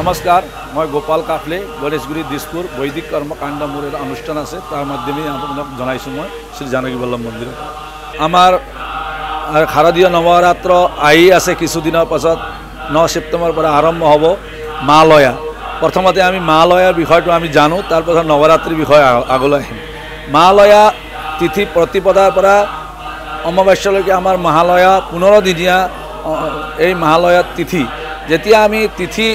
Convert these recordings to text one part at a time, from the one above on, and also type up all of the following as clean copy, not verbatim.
नमस्कार मैं गोपाल काफले गणेशगुरी दिसपुर वैदिक कर्मकांड मोर एक अनुष्ठान আছে তার মাধ্যমে আপোনাক জনাইছো মই শ্রী জানকী বল্লভ মন্দির আমার শারদীয় নবৰাত্ৰ আহি আছে কিছুদিনৰ পাছত 9 সেপ্টেম্বৰ পৰা আৰম্ভ হ'ব মালয়া প্ৰথমতে আমি মালয়াৰ বিষয়টো আমি জানো তাৰ পাছত নবৰাত্ৰিৰ বিষয় আগলৈ আহিম মালয়া তিথি প্ৰতিপদাৰ পৰা অমাৱস্যালৈকে আমাৰ মহালয়া 15 দিনীয়া এই মহালয়া তিথি যেতিয়া আমি তিথি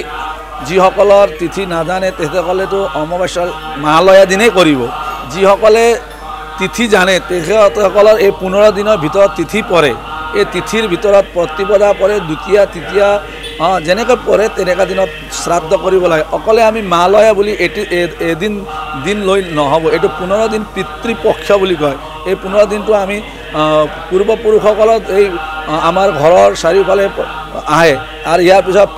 যিসকলৰ তিথি নাজানে তেখেতসকলেতো অমাৱস্যা মহালয়া দিনেই কৰিব যিসকলে তিথি জানে তেখেতসকলৰ এই 15 দিনৰ ভিতৰত তিথি পৰে এই তিথিৰ ভিতৰত প্ৰতিপদা পৰে দ্বিতীয়া তৃতীয়া যেনেকৈ পৰে তেনেকা দিনত শ্ৰাদ্ধ কৰিব লাগে অকলে আমি মহালয়া বুলি এদিন দিন লৈ নহ'ব এইটো 15 দিন পিতৃপক্ষ বুলি কয় এই 15 দিনটো আমি পূৰ্বপুৰুষসকলৰ এই আমাৰ ঘৰৰ চাৰিওফালে আহে আৰু ইয়াৰ পিছত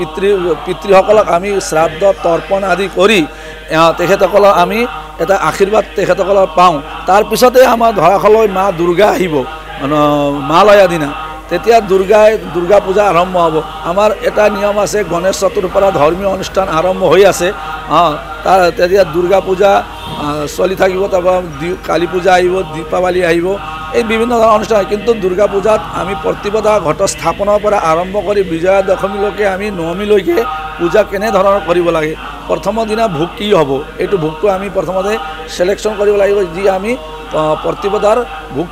পিতৃসকলক আমি শ্ৰাদ্ধ তৰ্পণ আদি কৰি তেখেতসকলক আমি এটা আশীৰ্বাদ তেখেতসকলৰ পাওঁ তাৰ পিছতে আমাৰ ধৰাশালৈ মা দুৰ্গা আহিব মহালয়া দিনা তেতিয়া দুৰ্গা পূজা আৰম্ভ হ'ব আমাৰ এটা নিয়ম আছে গণেশ চতুৰ্থীৰ পৰা ধৰ্মীয় অনুষ্ঠান আৰম্ভ হৈ আছে তাৰ তেতিয়া দুৰ্গা পূজা চলি থাকিব তাৰপৰা কালী পূজা আহিব দীপাৱলী আহিব এই বিভিন্ন ধৰণৰ অনুষ্ঠান কিন্তু দুৰ্গা পূজাত আমি প্ৰতিপদা ঘট স্থাপনৰ পৰা আৰম্ভ কৰি বিজয়া দশমীলৈকে আমি নৱমীলৈকে পূজা কেনেধৰণৰ কৰিব লাগে প্ৰথম দিনা ভোগ কি হ'ব এইটো ভোগটো আমি প্ৰথমতে সিলেকশ্যন কৰিব লাগিব যি আমি প্ৰতিপদাৰ ভোগ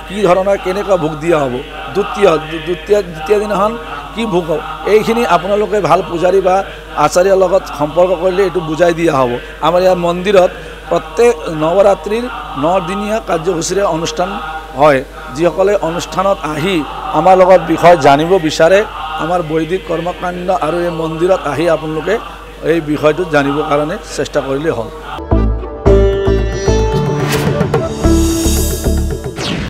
কি ধৰণৰ কেনেকুৱা ভোগ দিয়া হ'ব দ্বিতীয় দিনাখন কি ভোগ হ'ব এইখিনি আপোনালোকে ভাল পূজাৰী বা আচাৰ্যৰ লগত সম্পৰ্ক কৰিলে এইটো বুজাই দিয়া হ'ব আমাৰ ইয়াৰ মন্দিৰত প্ৰত্যেক নৱৰাত্ৰিৰ 9 দিনীয়া কাৰ্যসূচীৰে অনুষ্ঠান হয় যিসকলে অনুষ্ঠানত আহি আমাৰ লগত বিষয় জানিব বিচাৰে আমাৰ বৈদিক কৰ্মকাণ্ড আৰু এই মন্দিৰত আহি আপোনালোকে এই বিষয়টো জানিবৰ কাৰণে চেষ্টা কৰিলে হ'ল।